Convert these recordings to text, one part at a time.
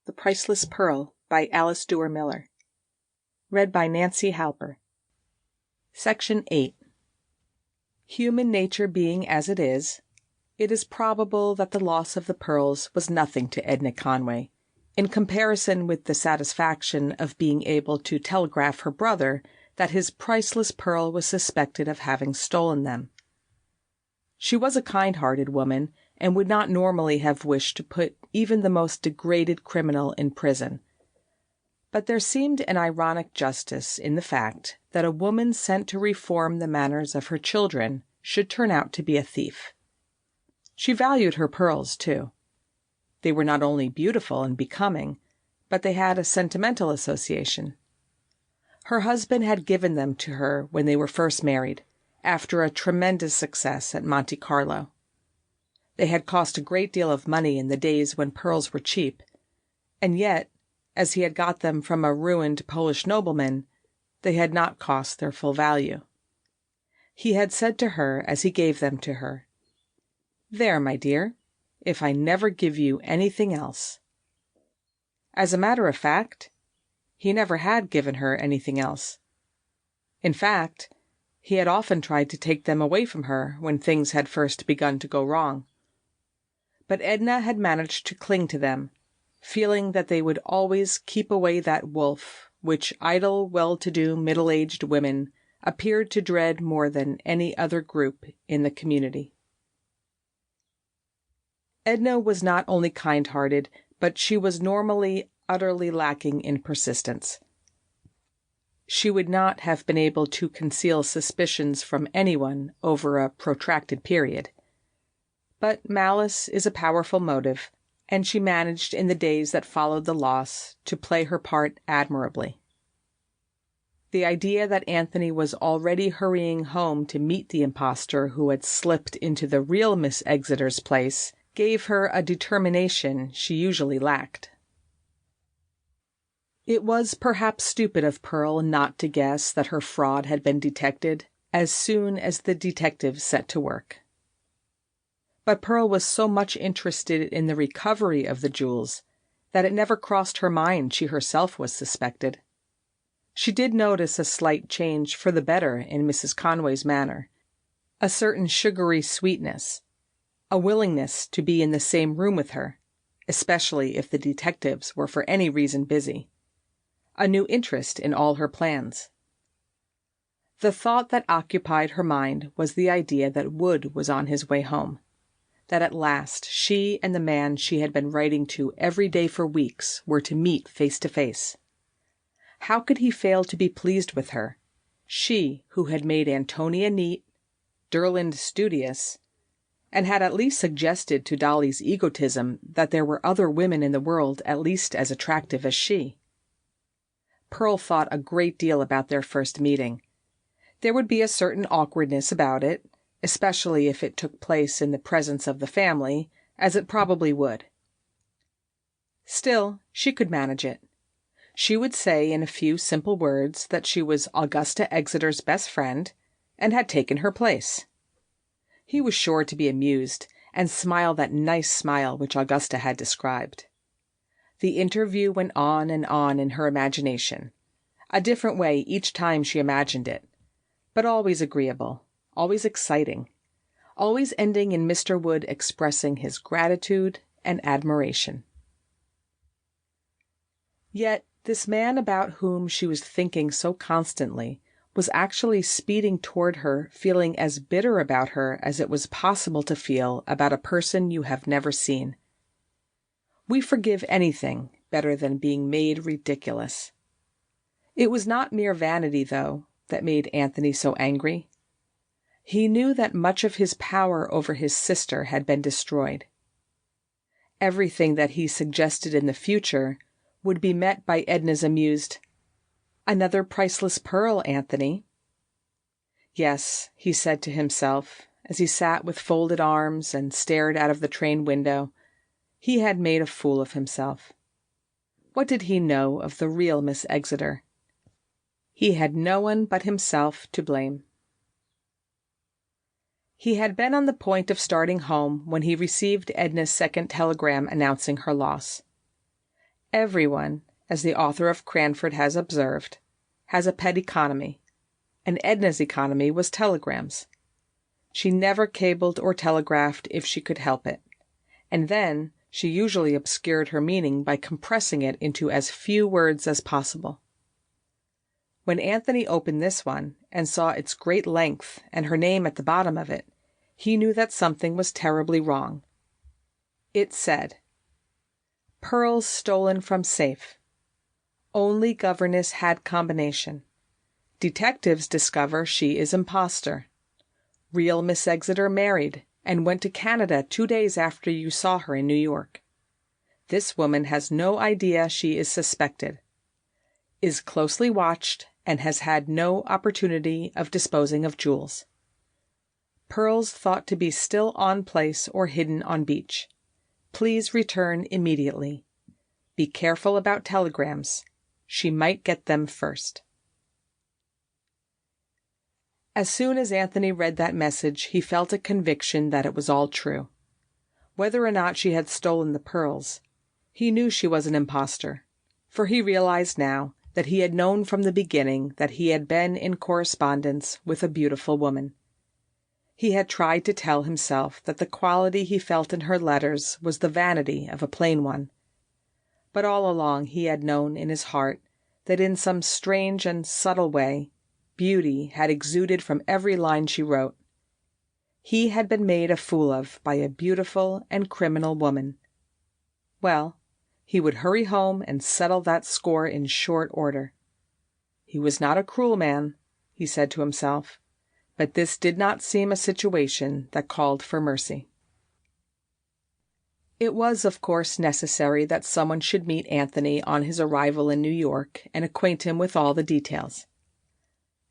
The Priceless Pearl by Alice Duer Miller. Read by Nancy Halper. Section 8. Human nature being as it is probable that the loss of the pearls was nothing to Edna Conway, in comparison with the satisfaction of being able to telegraph her brother that his priceless pearl was suspected of having stolen them. She was a kind-hearted woman, and would not normally have wished to put even the most degraded criminal in prison. But there seemed an ironic justice in the fact that a woman sent to reform the manners of her children should turn out to be a thief. She valued her pearls, too. They were not only beautiful and becoming, but they had a sentimental association. Her husband had given them to her when they were first married, after a tremendous success at Monte Carlo. They had cost a great deal of money in the days when pearls were cheap, and yet, as he had got them from a ruined Polish nobleman, they had not cost their full value. He had said to her as he gave them to her, "There, my dear, if I never give you anything else." As a matter of fact, he never had given her anything else. In fact, he had often tried to take them away from her when things had first begun to go wrong. But Edna had managed to cling to them, feeling that they would always keep away that wolf which idle, well-to-do, middle-aged women appeared to dread more than any other group in the community. Edna was not only kind-hearted, but she was normally utterly lacking in persistence. She would not have been able to conceal suspicions from anyone over a protracted period. But malice is a powerful motive, and she managed in the days that followed the loss to play her part admirably. The idea that Anthony was already hurrying home to meet the impostor who had slipped into the real Miss Exeter's place gave her a determination she usually lacked. It was perhaps stupid of Pearl not to guess that her fraud had been detected as soon as the detectives set to work. But Pearl was so much interested in the recovery of the jewels that it never crossed her mind she herself was suspected. She did notice a slight change for the better in Mrs. Conway's manner, a certain sugary sweetness, a willingness to be in the same room with her, especially if the detectives were for any reason busy, a new interest in all her plans. The thought that occupied her mind was the idea that Wood was on his way home, that at last she and the man she had been writing to every day for weeks were to meet face to face. How could he fail to be pleased with her, she who had made Antonia neat, Derland studious, and had at least suggested to Dolly's egotism that there were other women in the world at least as attractive as she? Pearl thought a great deal about their first meeting. There would be a certain awkwardness about it, especially if it took place in the presence of the family, as it probably would. Still, she could manage it. She would say in a few simple words that she was Augusta Exeter's best friend, and had taken her place. He was sure to be amused, and smile that nice smile which Augusta had described. The interview went on and on in her imagination, a different way each time she imagined it, but always agreeable, always exciting, always ending in Mr. Wood expressing his gratitude and admiration. Yet this man about whom she was thinking so constantly was actually speeding toward her, feeling as bitter about her as it was possible to feel about a person you have never seen. We forgive anything better than being made ridiculous. It was not mere vanity, though, that made Anthony so angry. He knew that much of his power over his sister had been destroyed. Everything that he suggested in the future would be met by Edna's amused, "Another priceless pearl, Anthony." Yes, he said to himself, as he sat with folded arms and stared out of the train window, he had made a fool of himself. What did he know of the real Miss Exeter? He had no one but himself to blame. He had been on the point of starting home when he received Edna's second telegram announcing her loss. Everyone, as the author of Cranford has observed, has a pet economy, and Edna's economy was telegrams. She never cabled or telegraphed if she could help it, and then she usually obscured her meaning by compressing it into as few words as possible. When Anthony opened this one and saw its great length and her name at the bottom of it, he knew that something was terribly wrong. It said, "Pearls stolen from safe. Only governess had combination. Detectives discover she is imposter. Real Miss Exeter married and went to Canada 2 days after you saw her in New York. This woman has no idea she is suspected. Is closely watched and has had no opportunity of disposing of jewels. Pearls thought to be still on place or hidden on beach. Please return immediately. Be careful about telegrams. She might get them first." As soon as Anthony read that message, he felt a conviction that it was all true. Whether or not she had stolen the pearls, he knew she was an impostor, for he realized now that he had known from the beginning that he had been in correspondence with a beautiful woman. He had tried to tell himself that the quality he felt in her letters was the vanity of a plain one, but all along he had known in his heart that in some strange and subtle way beauty had exuded from every line she wrote. He had been made a fool of by a beautiful and criminal woman. Well, he would hurry home and settle that score in short order. He was not a cruel man, he said to himself, but this did not seem a situation that called for mercy. It was, of course, necessary that someone should meet Anthony on his arrival in New York and acquaint him with all the details.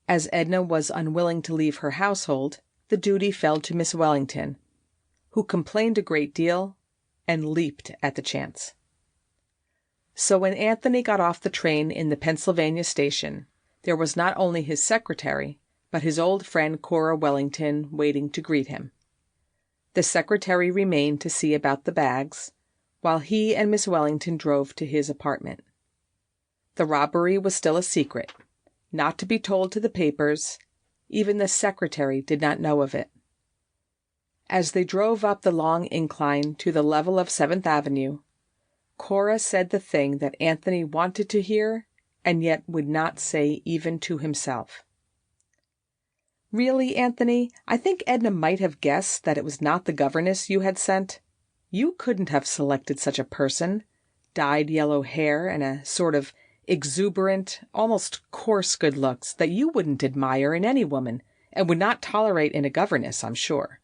As Edna was unwilling to leave her household, the duty fell to Miss Wellington, who complained a great deal and leaped at the chance. So when Anthony got off the train in the Pennsylvania station, there was not only his secretary, but his old friend Cora Wellington waiting to greet him. The secretary remained to see about the bags, while he and Miss Wellington drove to his apartment. The robbery was still a secret, not to be told to the papers. Even the secretary did not know of it. As they drove up the long incline to the level of 7th Avenue, Cora said the thing that Anthony wanted to hear and yet would not say even to himself. "Really, Anthony, I think Edna might have guessed that it was not the governess you had sent. You couldn't have selected such a person, dyed yellow hair and a sort of exuberant, almost coarse good looks that you wouldn't admire in any woman and would not tolerate in a governess, I'm sure."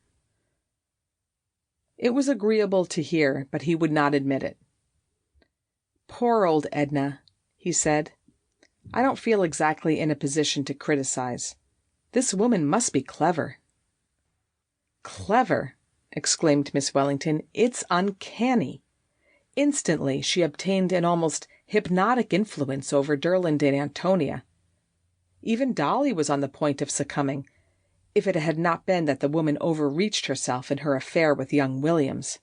It was agreeable to hear, but he would not admit it. "Poor old Edna," he said. "I don't feel exactly in a position to criticize. This woman must be clever." "Clever!" exclaimed Miss Wellington. "It's uncanny. Instantly she obtained an almost hypnotic influence over Derland and Antonia. Even Dolly was on the point of succumbing, if it had not been that the woman overreached herself in her affair with young Williams.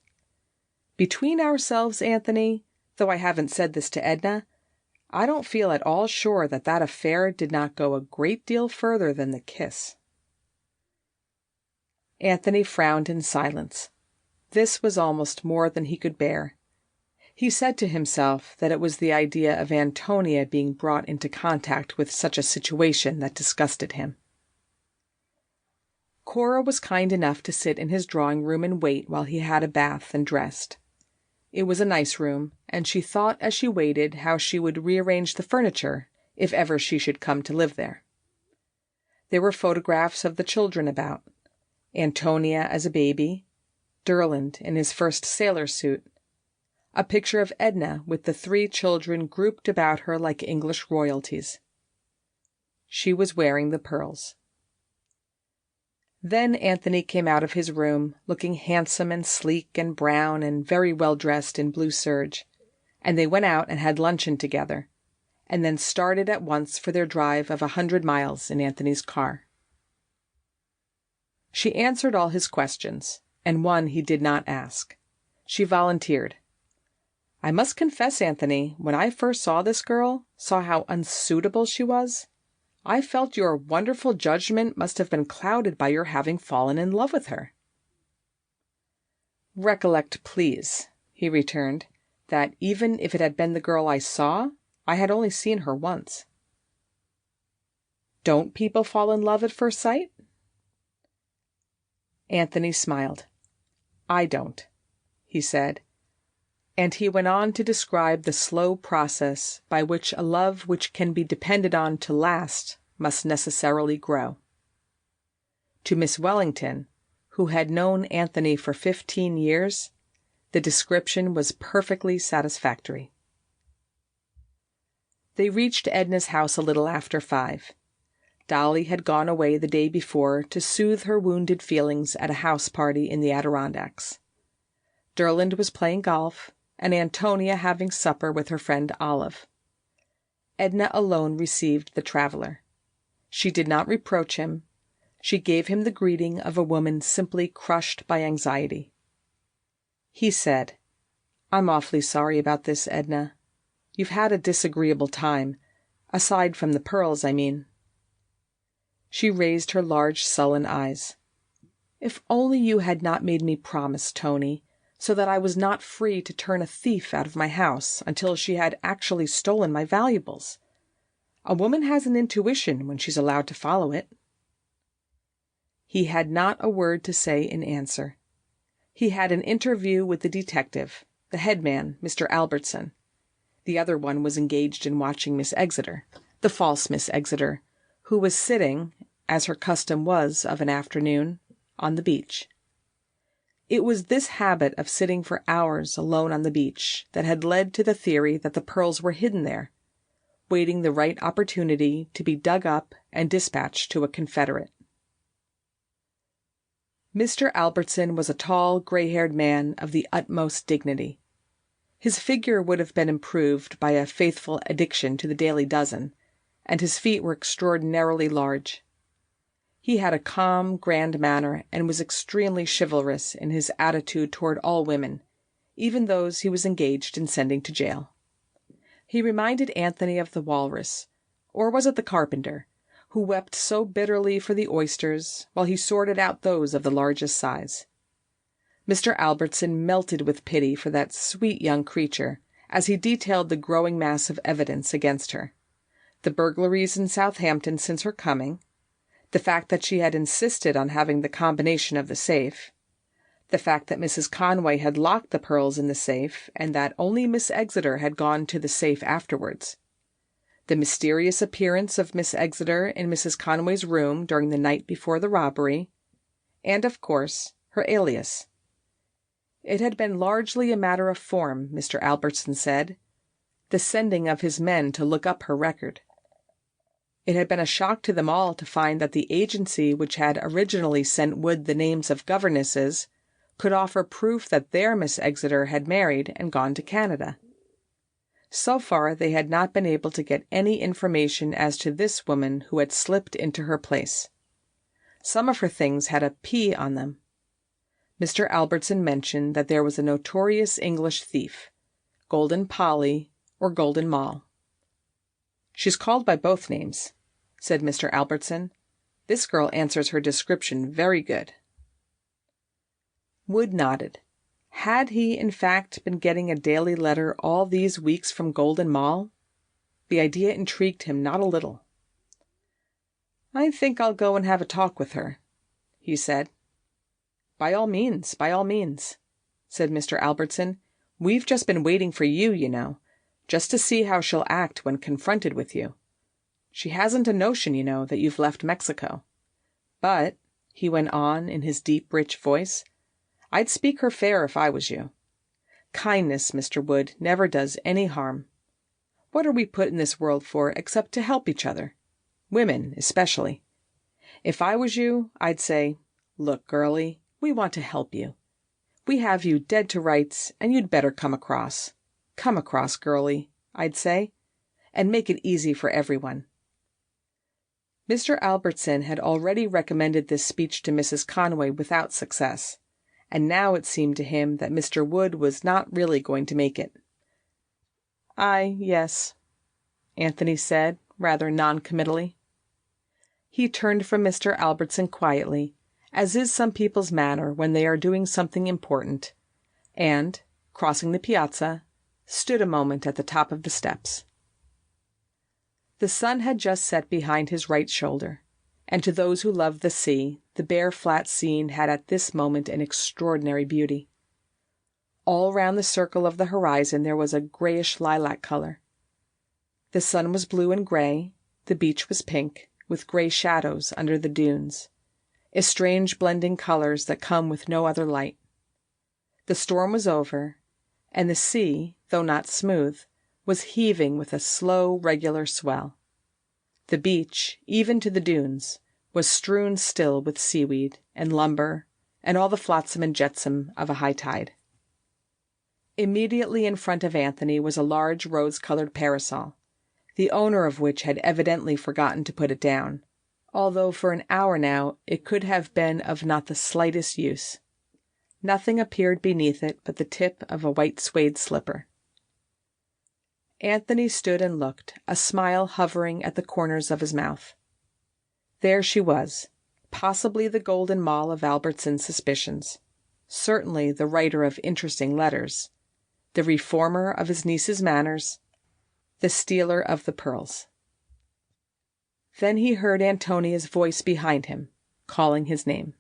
Between ourselves, Anthony, though I haven't said this to Edna, I don't feel at all sure that that affair did not go a great deal further than the kiss." Anthony frowned in silence. This was almost more than he could bear. He said to himself that it was the idea of Antonia being brought into contact with such a situation that disgusted him. Cora was kind enough to sit in his drawing-room and wait while he had a bath and dressed. It was a nice room, and she thought as she waited how she would rearrange the furniture if ever she should come to live there. There were photographs of the children about: Antonia as a baby, Derland in his first sailor suit, a picture of Edna with the 3 children grouped about her like English royalties. She was wearing the pearls. Then Anthony came out of his room, looking handsome and sleek and brown and very well dressed in blue serge, and they went out and had luncheon together, and then started at once for their drive of 100 miles in Anthony's car. She answered all his questions, and one he did not ask. She volunteered. I must confess, Anthony, when I first saw this girl, saw how unsuitable she was, I felt your wonderful judgment must have been clouded by your having fallen in love with her." "Recollect, please," he returned, "that even if it had been the girl I saw, I had only seen her once." "Don't people fall in love at first sight?" Anthony smiled. "I don't," he said, and he went on to describe the slow process by which a love which can be depended on to last must necessarily grow. To Miss Wellington, who had known Anthony for 15 years, the description was perfectly satisfactory. They reached Edna's house a little after 5. Dolly had gone away the day before to soothe her wounded feelings at a house party in the Adirondacks. Derland was playing golf, and Antonia having supper with her friend Olive. Edna alone received the traveler. She did not reproach him. She gave him the greeting of a woman simply crushed by anxiety. He said, "I'm awfully sorry about this, Edna. You've had a disagreeable time, aside from the pearls, I mean." She raised her large sullen eyes. "If only you had not made me promise, Tony, so that I was not free to turn a thief out of my house until she had actually stolen my valuables. A woman has an intuition when she's allowed to follow it." He had not a word to say in answer. He had an interview with the detective, the head man, Mr. Albertson. The other one was engaged in watching Miss Exeter, the false Miss Exeter, who was sitting, as her custom was of an afternoon, on the beach. It was this habit of sitting for hours alone on the beach that had led to the theory that the pearls were hidden there, waiting the right opportunity to be dug up and dispatched to a confederate. Mr. Albertson was a tall, gray-haired man of the utmost dignity. His figure would have been improved by a faithful addiction to the Daily Dozen, and his feet were extraordinarily large. He had a calm, grand manner, and was extremely chivalrous in his attitude toward all women, even those he was engaged in sending to jail. He reminded Anthony of the walrus, or was it the carpenter, who wept so bitterly for the oysters while he sorted out those of the largest size. Mr. Albertson melted with pity for that sweet young creature as he detailed the growing mass of evidence against her: the burglaries in Southampton since her coming, the fact that she had insisted on having the combination of the safe, the fact that Mrs. Conway had locked the pearls in the safe and that only Miss Exeter had gone to the safe afterwards, the mysterious appearance of Miss Exeter in Mrs. Conway's room during the night before the robbery, and, of course, her alias. It had been largely a matter of form, Mr. Albertson said, the sending of his men to look up her record. It had been a shock to them all to find that the agency which had originally sent Wood the names of governesses could offer proof that their Miss Exeter had married and gone to Canada. So far they had not been able to get any information as to this woman who had slipped into her place. Some of her things had a P on them. Mr. Albertson mentioned that there was a notorious English thief, Golden Polly or Golden Moll. "She's called by both names," said Mr. Albertson. "This girl answers her description very good." Wood nodded. Had he, in fact, been getting a daily letter all these weeks from Golden Moll? The idea intrigued him not a little. "I think I'll go and have a talk with her," he said. By all means," said Mr. Albertson. "We've just been waiting for you, you know, just to see how she'll act when confronted with you. She hasn't a notion, you know, that you've left Mexico. But," he went on in his deep, rich voice, "I'd speak her fair if I was you. Kindness, Mr. Wood, never does any harm. What are we put in this world for except to help each other? Women, especially. If I was you, I'd say, 'Look, girlie, we want to help you. We have you dead to rights, and you'd better come across. Come across, girlie,' I'd say, and make it easy for everyone." Mr. Albertson had already recommended this speech to Mrs. Conway without success, and now it seemed to him that Mr. Wood was not really going to make it. Yes," Anthony said, rather non-committally. He turned from Mr. Albertson quietly, as is some people's manner when they are doing something important, and, crossing the piazza, stood a moment at the top of the steps. The sun had just set behind his right shoulder, and to those who love the sea, the bare flat scene had at this moment an extraordinary beauty. All round the circle of the horizon there was a grayish lilac color. The sun was blue and gray, the beach was pink, with gray shadows under the dunes, a strange blending colors that come with no other light. The storm was over, and the sea, though not smooth, was heaving with a slow, regular swell. The beach, even to the dunes, was strewn still with seaweed and lumber and all the flotsam and jetsam of a high tide. Immediately in front of Anthony was a large rose-colored parasol, the owner of which had evidently forgotten to put it down, although for an hour now it could have been of not the slightest use. Nothing appeared beneath it but the tip of a white suede slipper. Anthony stood and looked, a smile hovering at the corners of his mouth. There she was, possibly the golden moll of Albertson's suspicions, certainly the writer of interesting letters, the reformer of his niece's manners, the stealer of the pearls. Then he heard Antonia's voice behind him, calling his name.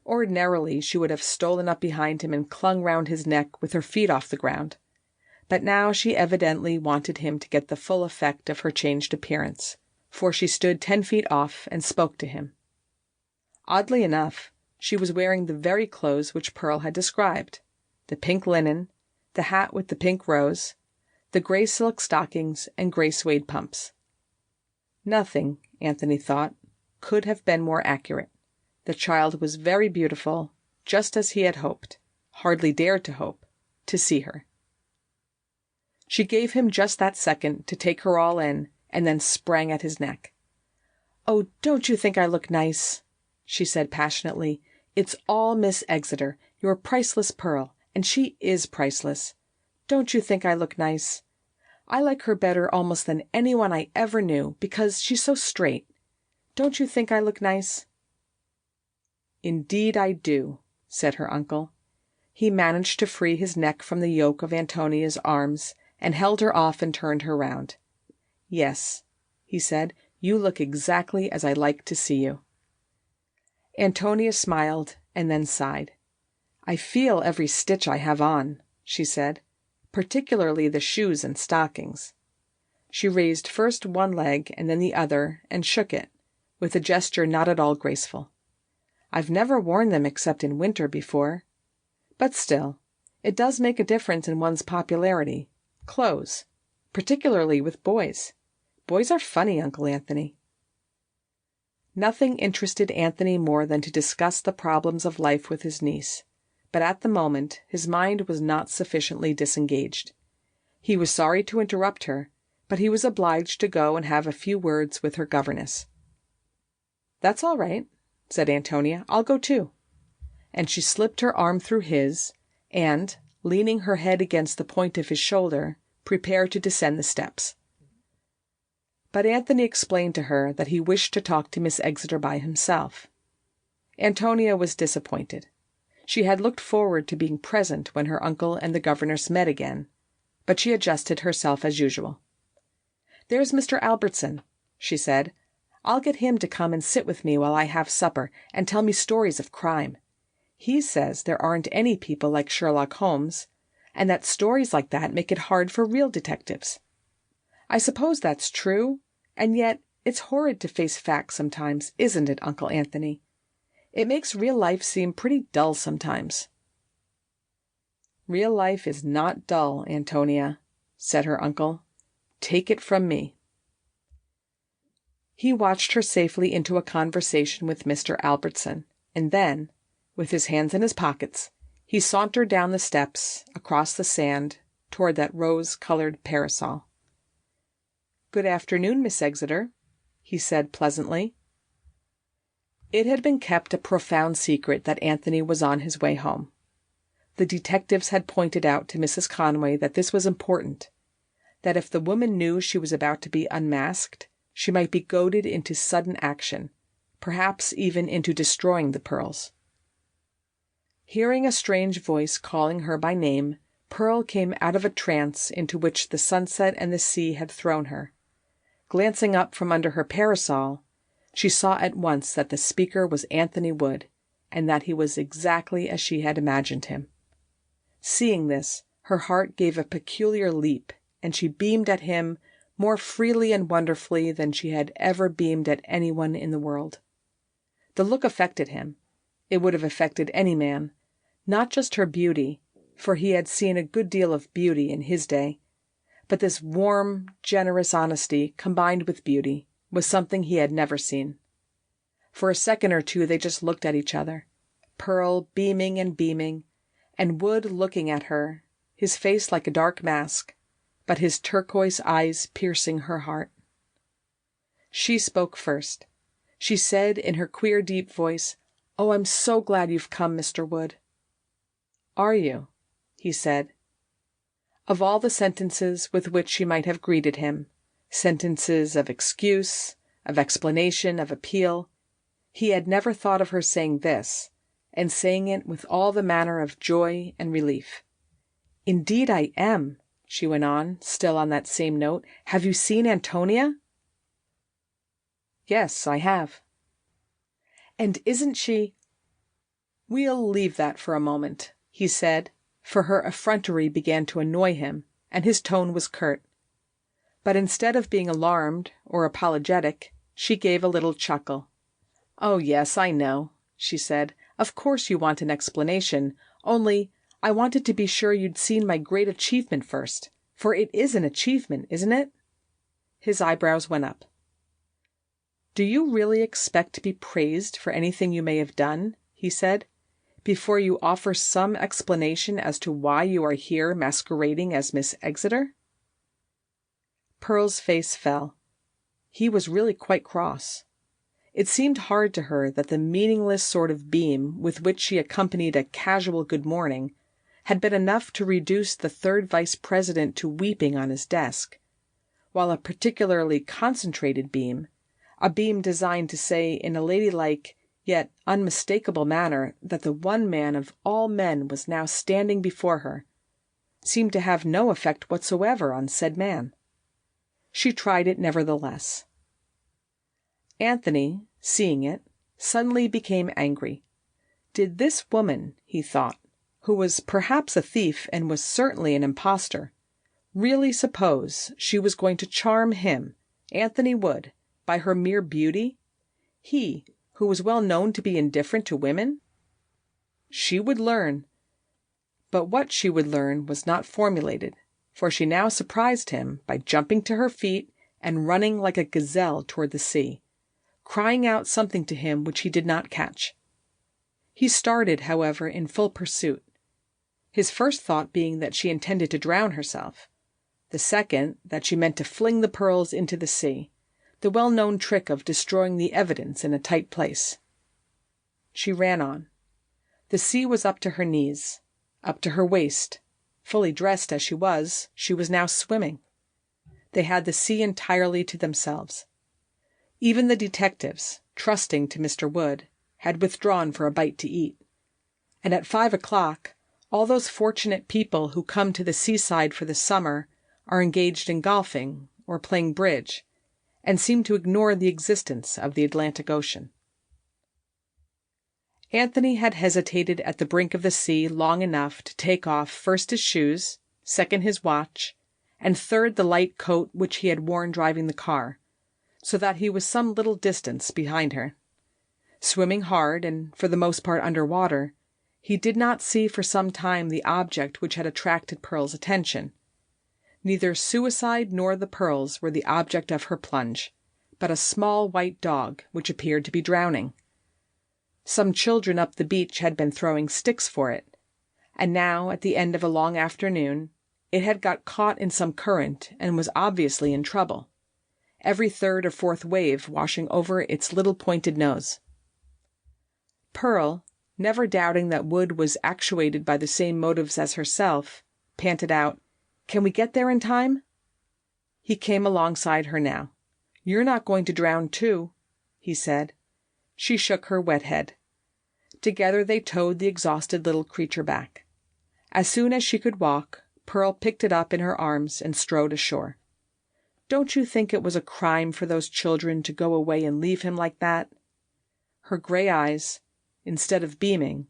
Ordinarily she would have stolen up behind him and clung round his neck with her feet off the ground, but now she evidently wanted him to get the full effect of her changed appearance, for she stood 10 feet off and spoke to him. Oddly enough, she was wearing the very clothes which Pearl had described, the pink linen, the hat with the pink rose, the gray silk stockings and gray suede pumps. Nothing, Anthony thought, could have been more accurate. The child was very beautiful, just as he had hoped, hardly dared to hope, to see her. She gave him just that second to take her all in, and then sprang at his neck. "Oh, don't you think I look nice?" she said passionately. "It's all Miss Exeter, your priceless pearl, and she is priceless. Don't you think I look nice? I like her better almost than anyone I ever knew, because she's so straight. Don't you think I look nice?" "Indeed I do," said her uncle. He managed to free his neck from the yoke of Antonia's arms, and held her off and turned her round. "Yes," he said, "you look exactly as I like to see you." Antonia smiled and then sighed. "I feel every stitch I have on," she said, "particularly the shoes and stockings." She raised first one leg and then the other and shook it, with a gesture not at all graceful. "I've never worn them except in winter before. But still, it does make a difference in one's popularity. Clothes, particularly with boys. Boys are funny, Uncle Anthony." Nothing interested Anthony more than to discuss the problems of life with his niece, but at the moment his mind was not sufficiently disengaged. He was sorry to interrupt her, but he was obliged to go and have a few words with her governess. "That's all right," said Antonia. "I'll go too." And she slipped her arm through his, and, leaning her head against the point of his shoulder, prepared to descend the steps. But Anthony explained to her that he wished to talk to Miss Exeter by himself. Antonia was disappointed. She had looked forward to being present when her uncle and the governess met again, but she adjusted herself as usual. "There's Mr. Albertson," she said. "I'll get him to come and sit with me while I have supper and tell me stories of crime. He says there aren't any people like Sherlock Holmes, and that stories like that make it hard for real detectives. I suppose that's true, and yet it's horrid to face facts sometimes, isn't it, Uncle Anthony? It makes real life seem pretty dull sometimes." "Real life is not dull, Antonia," said her uncle. "Take it from me." He watched her safely into a conversation with Mr. Albertson, and then, with his hands in his pockets, he sauntered down the steps, across the sand, toward that rose-colored parasol. "Good afternoon, Miss Exeter," he said pleasantly. It had been kept a profound secret that Anthony was on his way home. The detectives had pointed out to Mrs. Conway that this was important, that if the woman knew she was about to be unmasked, she might be goaded into sudden action, perhaps even into destroying the pearls. Hearing a strange voice calling her by name, Pearl came out of a trance into which the sunset and the sea had thrown her. Glancing up from under her parasol, she saw at once that the speaker was Anthony Wood, and that he was exactly as she had imagined him. Seeing this, her heart gave a peculiar leap, and she beamed at him more freely and wonderfully than she had ever beamed at anyone in the world. The look affected him. It would have affected any man, not just her beauty, for he had seen a good deal of beauty in his day, but this warm, generous honesty, combined with beauty, was something he had never seen. For a second or two they just looked at each other, Pearl beaming, and Wood looking at her, his face like a dark mask, but his turquoise eyes piercing her heart. She spoke first. She said in her queer deep voice, "Oh, I'm so glad you've come, Mr. Wood." "Are you?" he said. Of all the sentences with which she might have greeted him, sentences of excuse, of explanation, of appeal, he had never thought of her saying this, and saying it with all the manner of joy and relief. "Indeed I am," she went on, still on that same note. "Have you seen Antonia?" "Yes, I have." "And isn't she—" "We'll leave that for a moment," he said, for her effrontery began to annoy him, and his tone was curt. But instead of being alarmed or apologetic, she gave a little chuckle. "Oh, yes, I know," she said. "Of course you want an explanation, only I wanted to be sure you'd seen my great achievement first, for it is an achievement, isn't it?" His eyebrows went up. "Do you really expect to be praised for anything you may have done," he said, "before you offer some explanation as to why you are here masquerading as Miss Exeter?" Pearl's face fell. He was really quite cross. It seemed hard to her that the meaningless sort of beam with which she accompanied a casual good morning had been enough to reduce the third vice president to weeping on his desk, while a particularly concentrated beam, a beam designed to say in a ladylike yet unmistakable manner that the one man of all men was now standing before her, seemed to have no effect whatsoever on said man. She tried it nevertheless. Anthony, seeing it, suddenly became angry. Did this woman, he thought, who was perhaps a thief and was certainly an impostor, really suppose she was going to charm him, Anthony Wood, by her mere beauty? He, who was well known to be indifferent to women? She would learn. But what she would learn was not formulated, for she now surprised him by jumping to her feet and running like a gazelle toward the sea, crying out something to him which he did not catch. He started, however, in full pursuit, his first thought being that she intended to drown herself, the second that she meant to fling the pearls into the sea, the well-known trick of destroying the evidence in a tight place. She ran on. The sea was up to her knees, up to her waist. Fully dressed as she was now swimming. They had the sea entirely to themselves. Even the detectives, trusting to Mr. Wood, had withdrawn for a bite to eat. And at 5 o'clock, all those fortunate people who come to the seaside for the summer are engaged in golfing or playing bridge, and seem to ignore the existence of the Atlantic Ocean. Anthony had hesitated at the brink of the sea long enough to take off first his shoes, second his watch, and third the light coat which he had worn driving the car, so that he was some little distance behind her. Swimming hard, and for the most part under water, he did not see for some time the object which had attracted Pearl's attention. Neither suicide nor the pearls were the object of her plunge, but a small white dog which appeared to be drowning. Some children up the beach had been throwing sticks for it, and now, at the end of a long afternoon, it had got caught in some current and was obviously in trouble, every third or fourth wave washing over its little pointed nose. Pearl, never doubting that Wood was actuated by the same motives as herself, panted out, "Can we get there in time?" He came alongside her now. "You're not going to drown, too," he said. She shook her wet head. Together they towed the exhausted little creature back. As soon as she could walk, Pearl picked it up in her arms and strode ashore. "Don't you think it was a crime for those children to go away and leave him like that?" Her gray eyes, instead of beaming,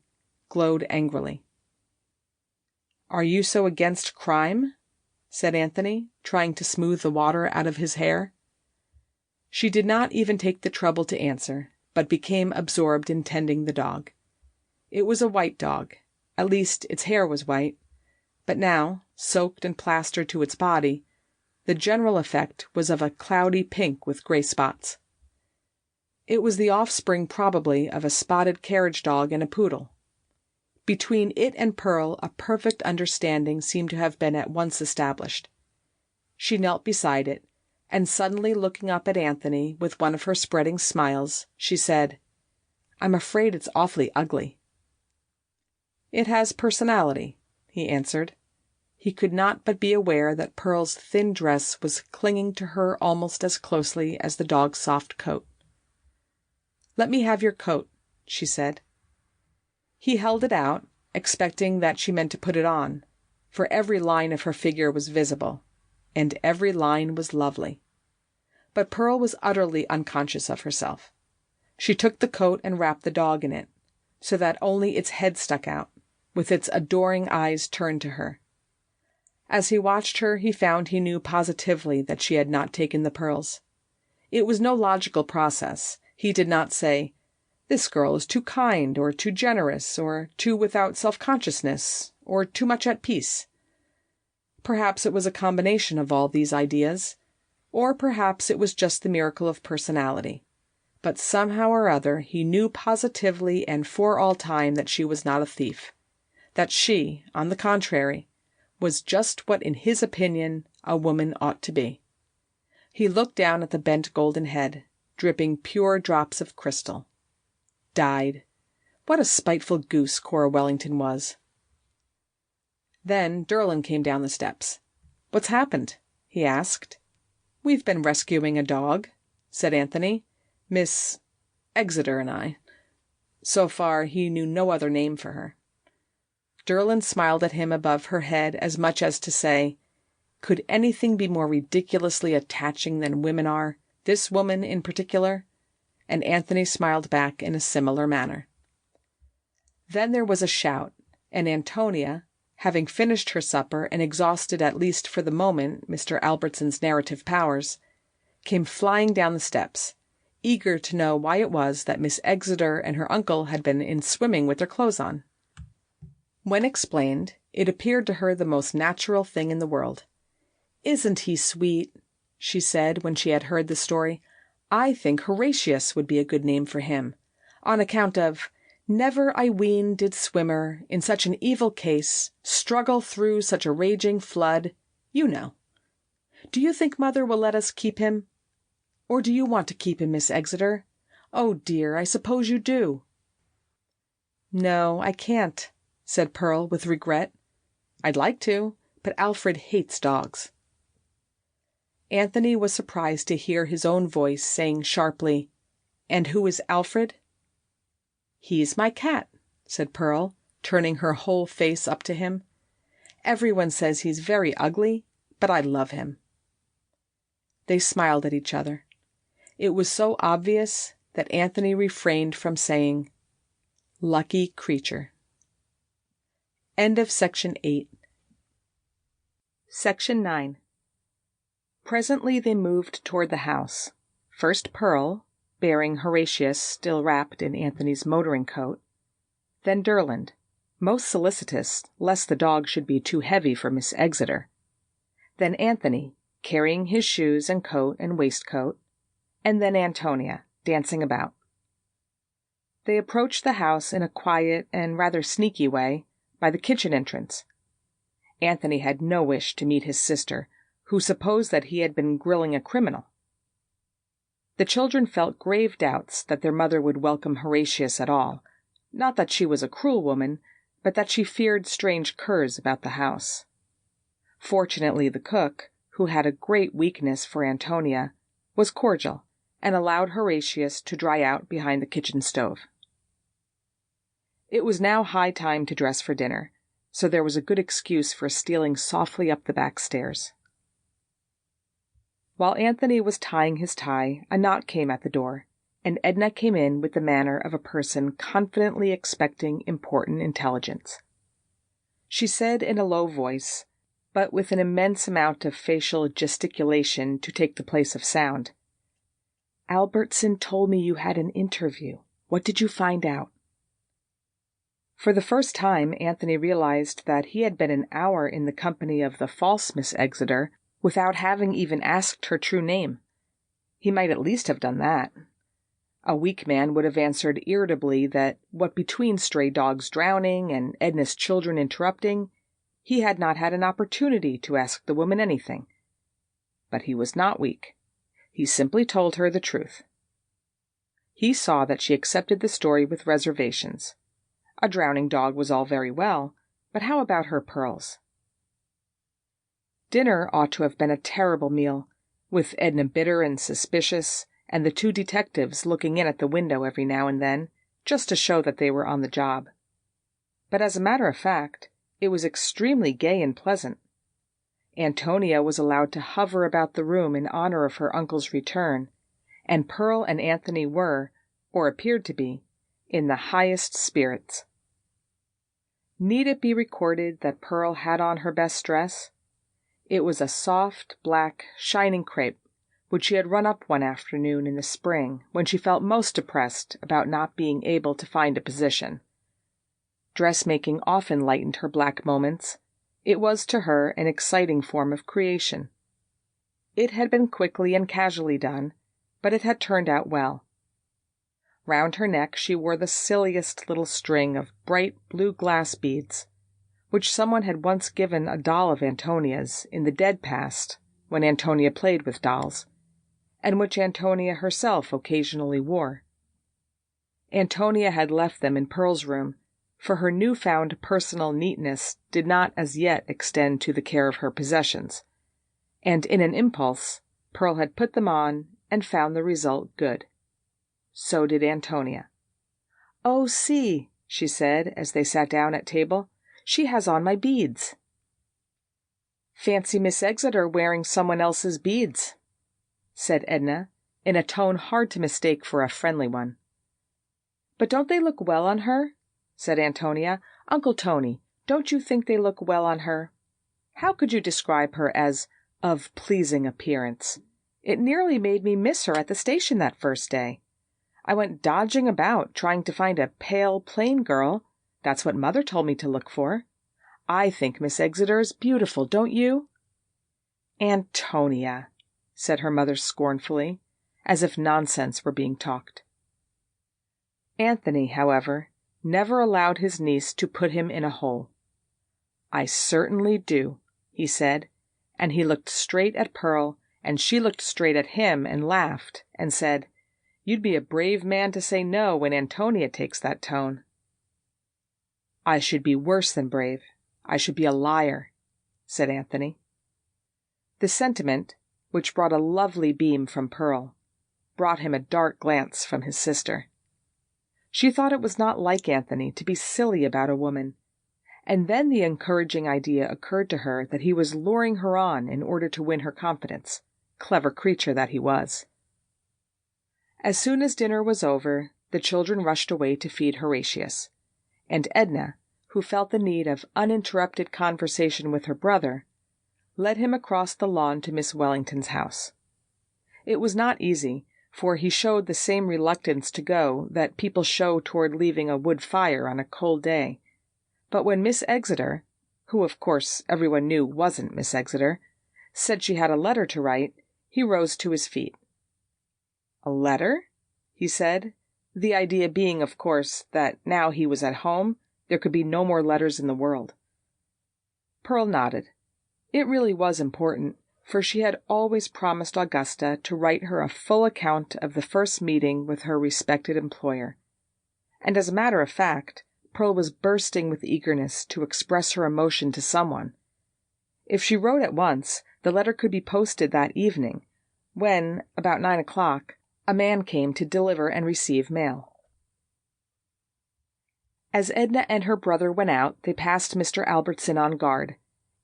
glowed angrily. "Are you so against crime?" said Anthony, trying to smooth the water out of his hair. She did not even take the trouble to answer, but became absorbed in tending the dog. It was a white dog, at least its hair was white, but now, soaked and plastered to its body, the general effect was of a cloudy pink with gray spots. It was the offspring probably of a spotted carriage dog and a poodle. Between it and Pearl a perfect understanding seemed to have been at once established. She knelt beside it, and suddenly looking up at Anthony with one of her spreading smiles, she said, "I'm afraid it's awfully ugly." "It has personality," he answered. He could not but be aware that Pearl's thin dress was clinging to her almost as closely as the dog's soft coat. "Let me have your coat," she said. He held it out, expecting that she meant to put it on, for every line of her figure was visible, and every line was lovely. But Pearl was utterly unconscious of herself. She took the coat and wrapped the dog in it, so that only its head stuck out, with its adoring eyes turned to her. As he watched her, he found he knew positively that she had not taken the pearls. It was no logical process. He did not say, "This girl is too kind, or too generous, or too without self-consciousness, or too much at peace." Perhaps it was a combination of all these ideas, or perhaps it was just the miracle of personality. But somehow or other he knew positively and for all time that she was not a thief, that she, on the contrary, was just what in his opinion a woman ought to be. He looked down at the bent golden head, dripping pure drops of crystal. Died. What a spiteful goose Cora Wellington was. Then Derlin came down the steps. "What's happened?" he asked. "We've been rescuing a dog," said Anthony. "Miss Exeter and I." So far he knew no other name for her. Derlin smiled at him above her head as much as to say, "Could anything be more ridiculously attaching than women are, this woman in particular?" And Anthony smiled back in a similar manner. Then there was a shout, and Antonia, having finished her supper and exhausted at least for the moment Mr. Albertson's narrative powers, came flying down the steps, eager to know why it was that Miss Exeter and her uncle had been in swimming with their clothes on. When explained, it appeared to her the most natural thing in the world. "Isn't he sweet?" she said when she had heard the story. "I think Horatius would be a good name for him, on account of 'Never, I ween, did swimmer, in such an evil case, struggle through such a raging flood,' you know. Do you think Mother will let us keep him? Or do you want to keep him, Miss Exeter? Oh, dear, I suppose you do." "No, I can't," said Pearl with regret. "I'd like to, but Alfred hates dogs." Anthony was surprised to hear his own voice saying sharply, "And who is Alfred?" "He's my cat," said Pearl, turning her whole face up to him. "Everyone says he's very ugly, but I love him." They smiled at each other. It was so obvious that Anthony refrained from saying, "Lucky creature." End of Section 8. Section 9. Presently they moved toward the house. First Pearl, bearing Horatius still wrapped in Anthony's motoring coat, then Derland, most solicitous lest the dog should be too heavy for Miss Exeter, then Anthony, carrying his shoes and coat and waistcoat, and then Antonia, dancing about. They approached the house in a quiet and rather sneaky way, by the kitchen entrance. Anthony had no wish to meet his sister, who supposed that he had been grilling a criminal. The children felt grave doubts that their mother would welcome Horatius at all, not that she was a cruel woman, but that she feared strange curs about the house. Fortunately the cook, who had a great weakness for Antonia, was cordial and allowed Horatius to dry out behind the kitchen stove. It was now high time to dress for dinner, so there was a good excuse for stealing softly up the back stairs. While Anthony was tying his tie, a knock came at the door, and Edna came in with the manner of a person confidently expecting important intelligence. She said in a low voice, but with an immense amount of facial gesticulation to take the place of sound, "Albertson told me you had an interview. What did you find out?" For the first time, Anthony realized that he had been an hour in the company of the false Miss Exeter without having even asked her true name. He might at least have done that. A weak man would have answered irritably that, what between stray dogs drowning and Edna's children interrupting, he had not had an opportunity to ask the woman anything. But he was not weak. He simply told her the truth. He saw that she accepted the story with reservations. A drowning dog was all very well, but how about her pearls? Dinner ought to have been a terrible meal, with Edna bitter and suspicious, and the two detectives looking in at the window every now and then, just to show that they were on the job. But as a matter of fact, it was extremely gay and pleasant. Antonia was allowed to hover about the room in honor of her uncle's return, and Pearl and Anthony were, or appeared to be, in the highest spirits. Need it be recorded that Pearl had on her best dress? It was a soft, black, shining crepe, which she had run up one afternoon in the spring when she felt most depressed about not being able to find a position. Dressmaking often lightened her black moments. It was to her an exciting form of creation. It had been quickly and casually done, but it had turned out well. Round her neck she wore the silliest little string of bright blue glass beads, which someone had once given a doll of Antonia's in the dead past, when Antonia played with dolls, and which Antonia herself occasionally wore. Antonia had left them in Pearl's room, for her new-found personal neatness did not as yet extend to the care of her possessions, and in an impulse Pearl had put them on and found the result good. So did Antonia. "Oh, see," she said as they sat down at table, "she has on my beads." "Fancy Miss Exeter wearing someone else's beads," said Edna, in a tone hard to mistake for a friendly one. "But don't they look well on her?" said Antonia. "Uncle Tony, don't you think they look well on her? How could you describe her as of pleasing appearance? It nearly made me miss her at the station that first day. I went dodging about, trying to find a pale, plain girl. That's what Mother told me to look for. I think Miss Exeter is beautiful, don't you?" "Antonia," said her mother scornfully, as if nonsense were being talked. Anthony, however, never allowed his niece to put him in a hole. "I certainly do," he said, and he looked straight at Pearl, and she looked straight at him and laughed, and said, "You'd be a brave man to say no when Antonia takes that tone." "I should be worse than brave. I should be a liar," said Anthony. The sentiment, which brought a lovely beam from Pearl, brought him a dark glance from his sister. She thought it was not like Anthony to be silly about a woman, and then the encouraging idea occurred to her that he was luring her on in order to win her confidence, clever creature that he was. As soon as dinner was over, the children rushed away to feed Horatius, and Edna, who felt the need of uninterrupted conversation with her brother, led him across the lawn to Miss Wellington's house. It was not easy, for he showed the same reluctance to go that people show toward leaving a wood fire on a cold day. But when Miss Exeter, who of course everyone knew wasn't Miss Exeter, said she had a letter to write, he rose to his feet. "A letter?" he said, the idea being, of course, that now he was at home, there could be no more letters in the world. Pearl nodded. It really was important, for she had always promised Augusta to write her a full account of the first meeting with her respected employer. And as a matter of fact, Pearl was bursting with eagerness to express her emotion to someone. If she wrote at once, the letter could be posted that evening, when, about 9 o'clock, a man came to deliver and receive mail. As Edna and her brother went out, they passed Mr. Albertson on guard,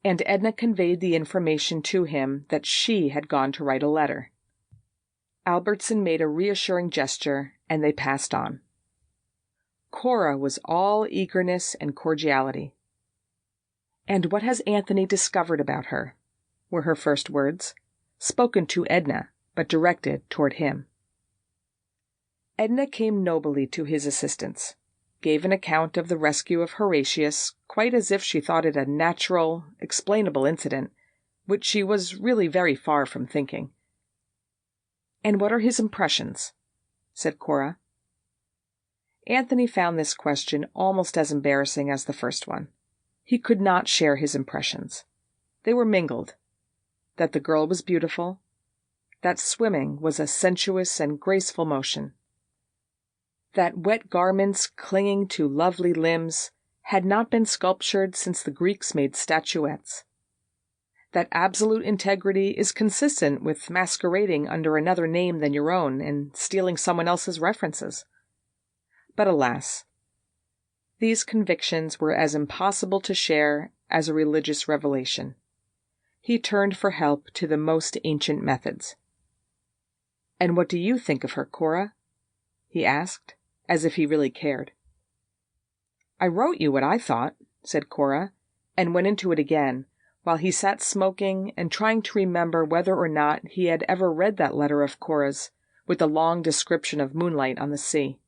and Edna conveyed the information to him that she had gone to write a letter. Albertson made a reassuring gesture, and they passed on. Cora was all eagerness and cordiality. "And what has Anthony discovered about her?" were her first words, spoken to Edna, but directed toward him. Edna came nobly to his assistance, gave an account of the rescue of Horatius, quite as if she thought it a natural, explainable incident, which she was really very far from thinking. "And what are his impressions?" said Cora. Anthony found this question almost as embarrassing as the first one. He could not share his impressions. They were mingled. That the girl was beautiful, that swimming was a sensuous and graceful motion, that wet garments clinging to lovely limbs had not been sculptured since the Greeks made statuettes, that absolute integrity is consistent with masquerading under another name than your own and stealing someone else's references. But alas, these convictions were as impossible to share as a religious revelation. He turned for help to the most ancient methods. "And what do you think of her, Cora?" he asked, as if he really cared. "I wrote you what I thought," said Cora, and went into it again, while he sat smoking and trying to remember whether or not he had ever read that letter of Cora's with the long description of moonlight on the sea.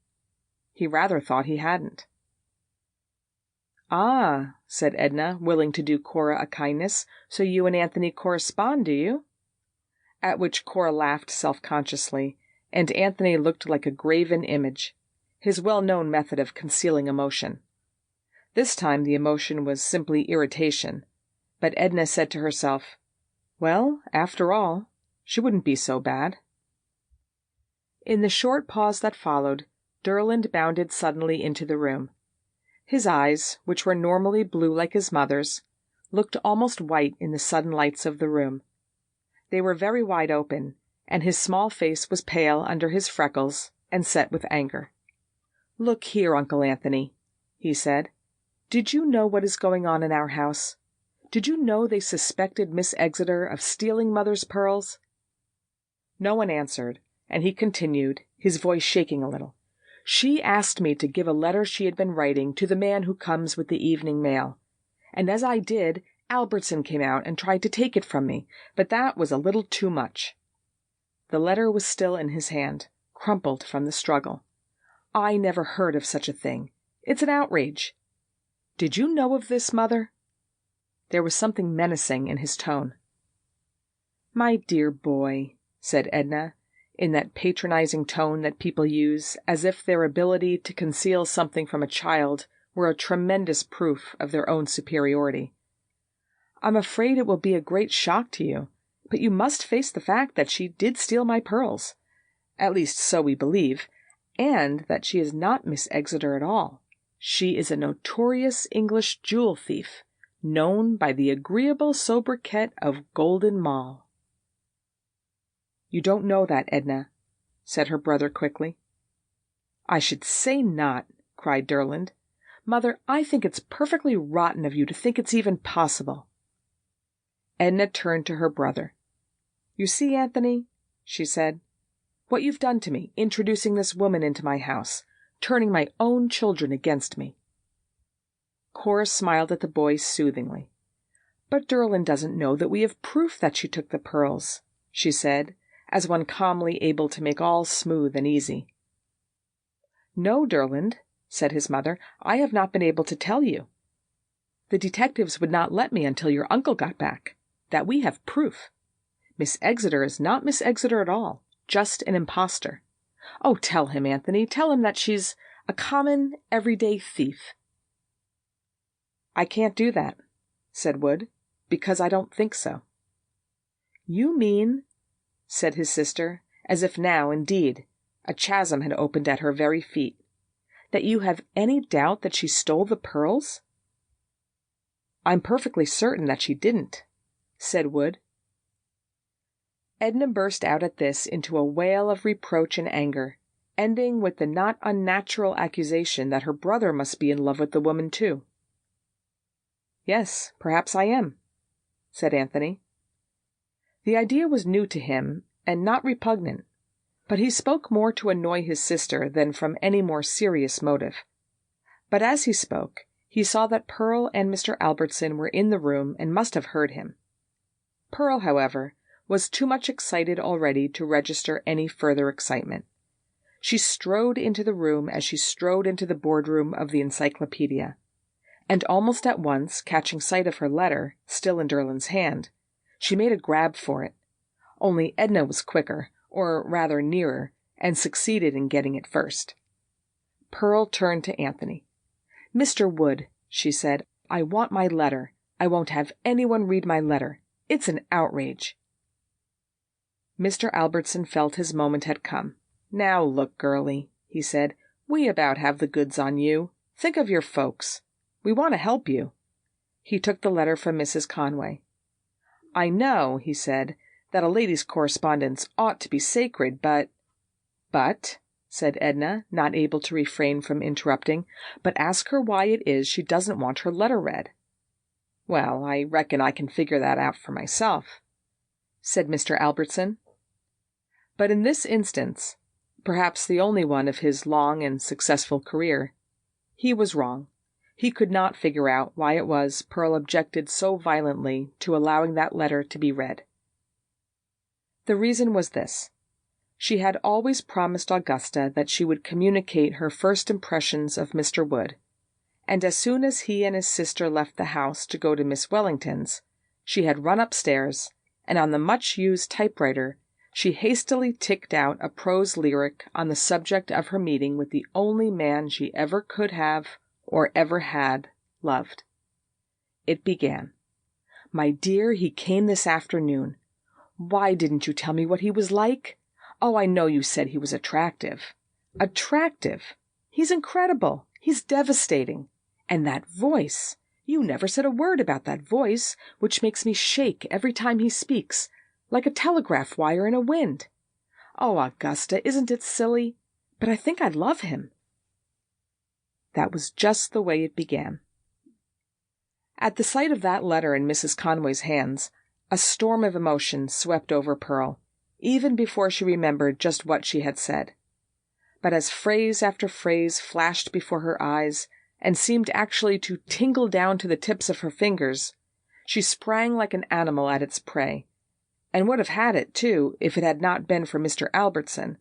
He rather thought he hadn't. "Ah," said Edna, willing to do Cora a kindness, "so you and Anthony correspond, do you?" At which Cora laughed self-consciously, and Anthony looked like a graven image, his well-known method of concealing emotion. This time the emotion was simply irritation, but Edna said to herself, "Well, after all, she wouldn't be so bad." In the short pause that followed, Derland bounded suddenly into the room. His eyes, which were normally blue like his mother's, looked almost white in the sudden lights of the room. They were very wide open, and his small face was pale under his freckles and set with anger. "Look here, Uncle Anthony," he said. "Did you know what is going on in our house? Did you know they suspected Miss Exeter of stealing Mother's pearls?" No one answered, and he continued, his voice shaking a little. "She asked me to give a letter she had been writing to the man who comes with the evening mail. And as I did, Albertson came out and tried to take it from me, but that was a little too much." The letter was still in his hand, crumpled from the struggle. "I never heard of such a thing. It's an outrage. Did you know of this, Mother?" There was something menacing in his tone. "My dear boy," said Edna, in that patronizing tone that people use as if their ability to conceal something from a child were a tremendous proof of their own superiority. "I'm afraid it will be a great shock to you, but you must face the fact that she did steal my pearls. At least so we believe, and that she is not Miss Exeter at all. She is a notorious English jewel thief, known by the agreeable sobriquet of Golden Moll." "You don't know that, Edna," said her brother quickly. "I should say not," cried Derland. "Mother, I think it's perfectly rotten of you to think it's even possible." Edna turned to her brother. "You see, Anthony," she said, "what you've done to me, introducing this woman into my house, turning my own children against me." Cora smiled at the boy soothingly. "But Derland doesn't know that we have proof that she took the pearls," she said, as one calmly able to make all smooth and easy. "No, Derland," said his mother, "I have not been able to tell you. The detectives would not let me until your uncle got back. That we have proof. Miss Exeter is not Miss Exeter at all, just an impostor. Oh, tell him, Anthony, tell him that she's a common, everyday thief." "I can't do that," said Wood, "because I don't think so." "You mean," said his sister, as if now, indeed, a chasm had opened at her very feet, "that you have any doubt that she stole the pearls?" "I'm perfectly certain that she didn't," said Wood. Edna burst out at this into a wail of reproach and anger, ending with the not unnatural accusation that her brother must be in love with the woman too. "Yes, perhaps I am," said Anthony. The idea was new to him, and not repugnant, but he spoke more to annoy his sister than from any more serious motive. But as he spoke, he saw that Pearl and Mr. Albertson were in the room and must have heard him. Pearl, however, was too much excited already to register any further excitement. She strode into the room as she strode into the boardroom of the Encyclopedia, and almost at once, catching sight of her letter, still in Derlin's hand, she made a grab for it. Only Edna was quicker, or rather nearer, and succeeded in getting it first. Pearl turned to Anthony. "Mr. Wood," she said, "I want my letter. I won't have anyone read my letter. It's an outrage." Mr. Albertson felt his moment had come. "Now look, girlie," he said, "we about have the goods on you. Think of your folks. We want to help you." He took the letter from Mrs. Conway. "I know," he said, "that a lady's correspondence ought to be sacred, but—" "But," said Edna, not able to refrain from interrupting, "but ask her why it is she doesn't want her letter read." "Well, I reckon I can figure that out for myself," said Mr. Albertson. But in this instance, perhaps the only one of his long and successful career, he was wrong. He could not figure out why it was Pearl objected so violently to allowing that letter to be read. The reason was this. She had always promised Augusta that she would communicate her first impressions of Mr. Wood, and as soon as he and his sister left the house to go to Miss Wellington's, she had run upstairs, and on the much-used typewriter she hastily ticked out a prose lyric on the subject of her meeting with the only man she ever could have, or ever had, loved. It began, "My dear, he came this afternoon. Why didn't you tell me what he was like? Oh, I know you said he was attractive. Attractive! He's incredible. He's devastating. And that voice! You never said a word about that voice, which makes me shake every time he speaks, like a telegraph wire in a wind. Oh, Augusta, isn't it silly? But I think I love him." That was just the way it began. At the sight of that letter in Mrs. Conway's hands, a storm of emotion swept over Pearl, even before she remembered just what she had said. But as phrase after phrase flashed before her eyes, and seemed actually to tingle down to the tips of her fingers, she sprang like an animal at its prey, and would have had it, too, if it had not been for Mr. Albertson,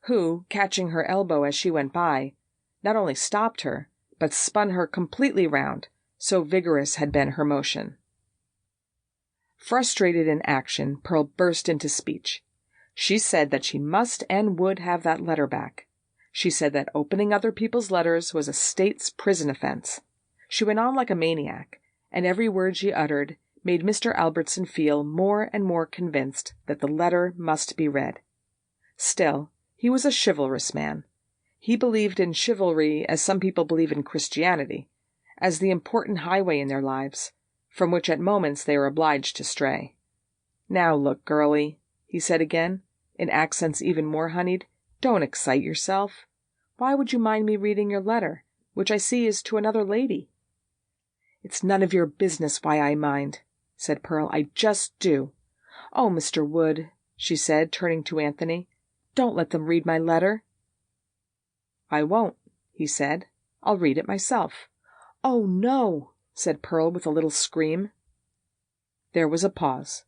who, catching her elbow as she went by, not only stopped her, but spun her completely round, so vigorous had been her motion. Frustrated in action, Pearl burst into speech. She said that she must and would have that letter back. She said that opening other people's letters was a state's prison offense. She went on like a maniac, and every word she uttered made Mr. Albertson feel more and more convinced that the letter must be read. Still, he was a chivalrous man. He believed in chivalry as some people believe in Christianity, as the important highway in their lives, from which at moments they are obliged to stray. "Now look, girlie," he said again, in accents even more honeyed, "don't excite yourself. Why would you mind me reading your letter, which I see is to another lady?" "It's none of your business why I mind," said Pearl. "I just do. Oh, Mr. Wood," she said, turning to Anthony, "don't let them read my letter." "I won't," he said. "I'll read it myself." "Oh, no," said Pearl with a little scream. There was a pause.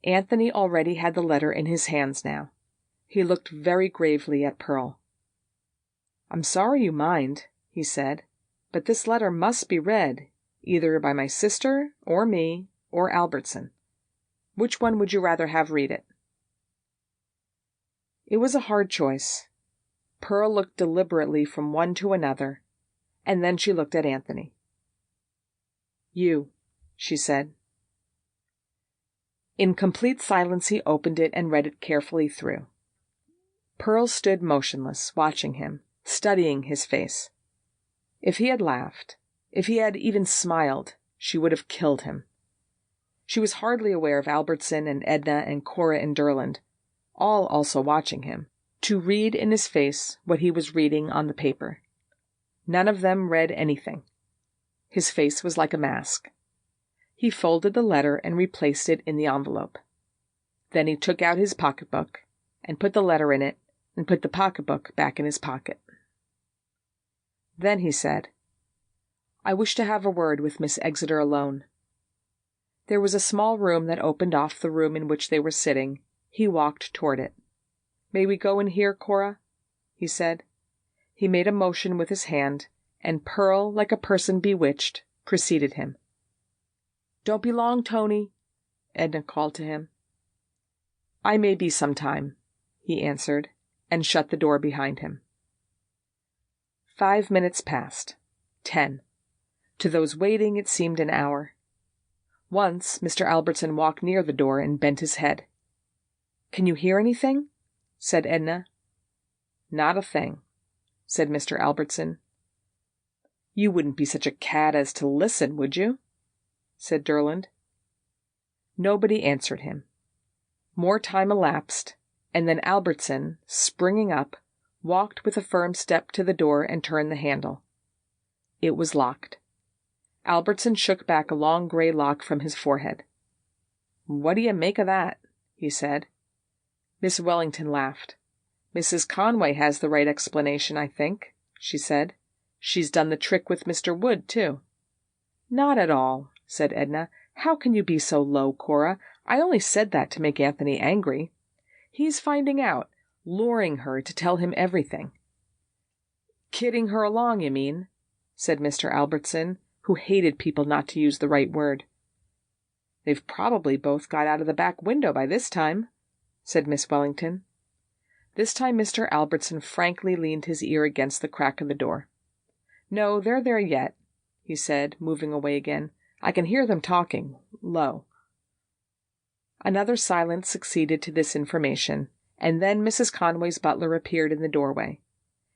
Anthony already had the letter in his hands now. He looked very gravely at Pearl. "I'm sorry you mind," he said, "but this letter must be read, either by my sister, or me, or Albertson. Which one would you rather have read it?" It was a hard choice. Pearl looked deliberately from one to another, and then she looked at Anthony. "You," she said. In complete silence he opened it and read it carefully through. Pearl stood motionless, watching him, studying his face. If he had laughed, if he had even smiled, she would have killed him. She was hardly aware of Albertson and Edna and Cora and Derland, all also watching him, to read in his face what he was reading on the paper. None of them read anything. His face was like a mask. He folded the letter and replaced it in the envelope. Then he took out his pocketbook and put the letter in it and put the pocketbook back in his pocket. Then he said, "I wish to have a word with Miss Exeter alone." There was a small room that opened off the room in which they were sitting. He walked toward it. "May we go in here, Cora?" he said. He made a motion with his hand, and Pearl, like a person bewitched, preceded him. "Don't be long, Tony," Edna called to him. "I may be some time," he answered, and shut the door behind him. 5 minutes passed. 10. To those waiting it seemed an hour. Once Mr. Albertson walked near the door and bent his head. "Can you hear anything?" said Edna. "Not a thing," said Mr. Albertson. "You wouldn't be such a cad as to listen, would you?" said Derland. Nobody answered him. More time elapsed, and then Albertson, springing up, walked with a firm step to the door and turned the handle. It was locked. Albertson shook back a long gray lock from his forehead. "What do you make of that?" he said. Miss Wellington laughed. "Mrs. Conway has the right explanation, I think," she said. "She's done the trick with Mr. Wood, too." "Not at all," said Edna. "How can you be so low, Cora? I only said that to make Anthony angry. He's finding out, luring her to tell him everything." "Kidding her along, you mean?" said Mr. Albertson, who hated people not to use the right word. "They've probably both got out of the back window by this time," said Miss Wellington. This time Mr. Albertson frankly leaned his ear against the crack of the door. "No, they're there yet," he said, moving away again. "I can hear them talking, low." Another silence succeeded to this information, and then Mrs. Conway's butler appeared in the doorway.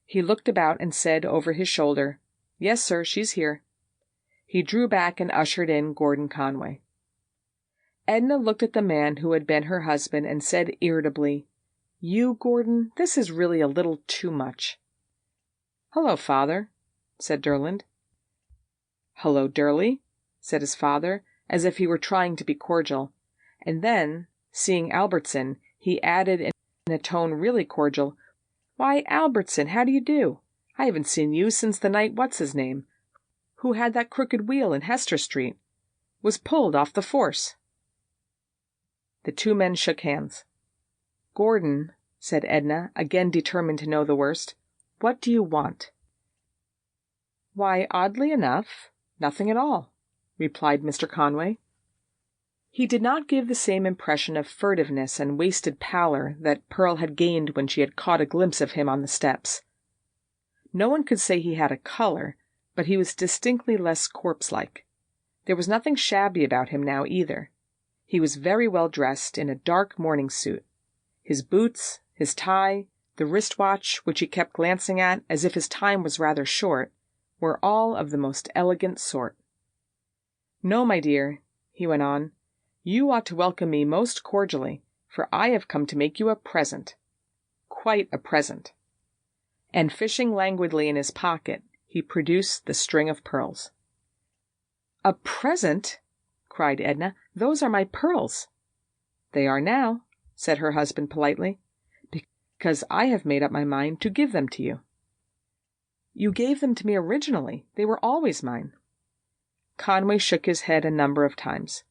He looked about and said over his shoulder, "Yes, sir, she's here." He drew back and ushered in Gordon Conway. Edna looked at the man who had been her husband and said irritably, "You, Gordon, this is really a little too much." "Hello, father," said Derland. "Hello, Durley," said his father, as if he were trying to be cordial, and then, seeing Albertson, he added in a tone really cordial, "Why, Albertson, how do you do? I haven't seen you since the night what's-his-name, who had that crooked wheel in Hester Street, was pulled off the force." The two men shook hands. "Gordon," said Edna, again determined to know the worst, "what do you want?" "Why, oddly enough, nothing at all," replied Mr. Conway. He did not give the same impression of furtiveness and wasted pallor that Pearl had gained when she had caught a glimpse of him on the steps. No one could say he had a color, but he was distinctly less corpse-like. There was nothing shabby about him now either. He was very well dressed in a dark morning suit. His boots, his tie, the wristwatch, which he kept glancing at as if his time was rather short, were all of the most elegant sort. "No, my dear," he went on, "you ought to welcome me most cordially, for I have come to make you a present. Quite a present." And fishing languidly in his pocket, he produced the string of pearls. "A present?" cried Edna. "Those are my pearls." "They are now," said her husband politely, "because I have made up my mind to give them to you." "You gave them to me originally. They were always mine." Conway shook his head a number of times.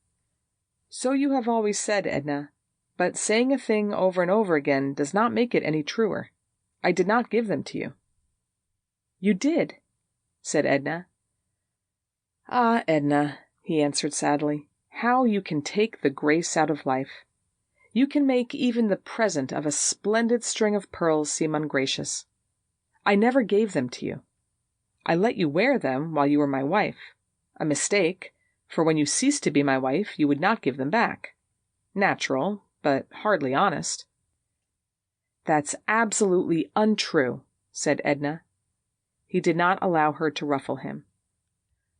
"So you have always said, Edna, but saying a thing over and over again does not make it any truer. I did not give them to you." "You did," said Edna. "Ah, Edna," he answered sadly, "how you can take the grace out of life. You can make even the present of a splendid string of pearls seem ungracious. I never gave them to you. I let you wear them while you were my wife. A mistake, for when you ceased to be my wife, you would not give them back. Natural, but hardly honest." "That's absolutely untrue," said Edna. He did not allow her to ruffle him.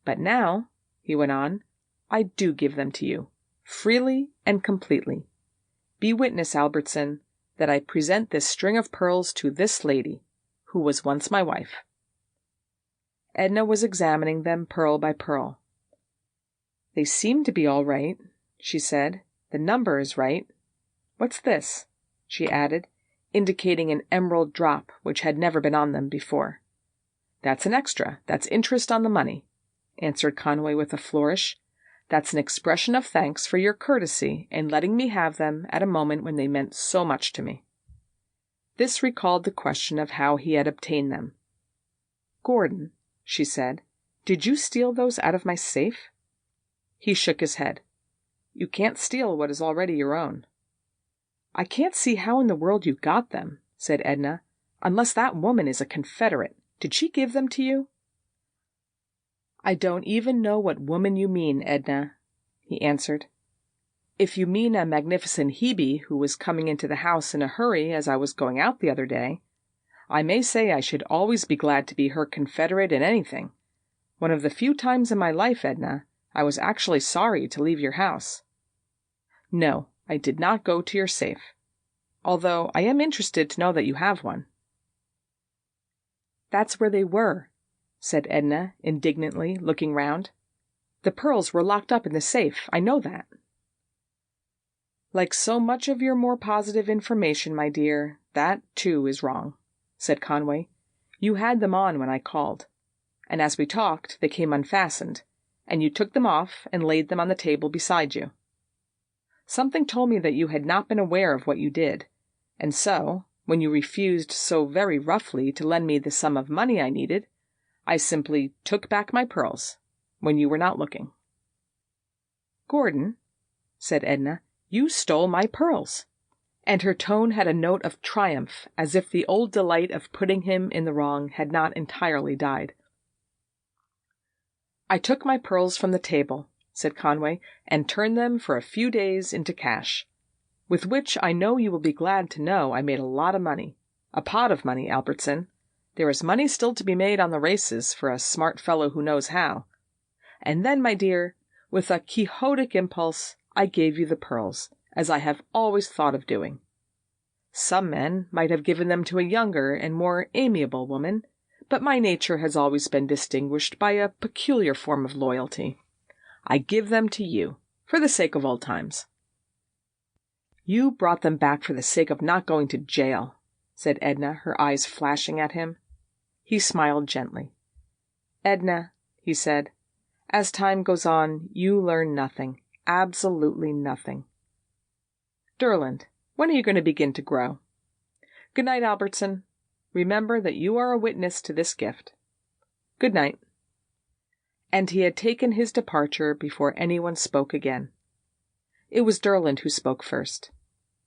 "But now," he went on, "I do give them to you, freely and completely. Be witness, Albertson, that I present this string of pearls to this lady, who was once my wife." Edna was examining them pearl by pearl. "They seem to be all right," she said. "The number is right. What's this?" she added, indicating an emerald drop which had never been on them before. "That's an extra. That's interest on the money," answered Conway with a flourish. "That's an expression of thanks for your courtesy in letting me have them at a moment when they meant so much to me." This recalled the question of how he had obtained them. "Gordon," she said, "did you steal those out of my safe?" He shook his head. "You can't steal what is already your own." "I can't see how in the world you got them," said Edna, "unless that woman is a Confederate. Did she give them to you?" "I don't even know what woman you mean, Edna," he answered. "If you mean a magnificent Hebe who was coming into the house in a hurry as I was going out the other day, I may say I should always be glad to be her confederate in anything. One of the few times in my life, Edna, I was actually sorry to leave your house. No, I did not go to your safe, although I am interested to know that you have one." "That's where they were," said Edna indignantly, looking round. "The pearls were locked up in the safe. I know that." "Like so much of your more positive information, my dear, that, too, is wrong," said Conway. "You had them on when I called, and as we talked they came unfastened, and you took them off and laid them on the table beside you. Something told me that you had not been aware of what you did, and so, when you refused so very roughly to lend me the sum of money I needed, I simply took back my pearls when you were not looking." "Gordon," said Edna, "you stole my pearls." And her tone had a note of triumph, as if the old delight of putting him in the wrong had not entirely died. "I took my pearls from the table," said Conway, "and turned them for a few days into cash, with which I know you will be glad to know I made a lot of money. A pot of money, Albertson. There is money still to be made on the races for a smart fellow who knows how. And then, my dear, with a quixotic impulse, I gave you the pearls, as I have always thought of doing. Some men might have given them to a younger and more amiable woman, but my nature has always been distinguished by a peculiar form of loyalty. I give them to you, for the sake of old times." "You brought them back for the sake of not going to jail," said Edna, her eyes flashing at him. He smiled gently. "Edna," he said, "as time goes on, you learn nothing, absolutely nothing. Derland, when are you going to begin to grow? Good night, Albertson. Remember that you are a witness to this gift. Good night." And he had taken his departure before anyone spoke again. It was Derland who spoke first.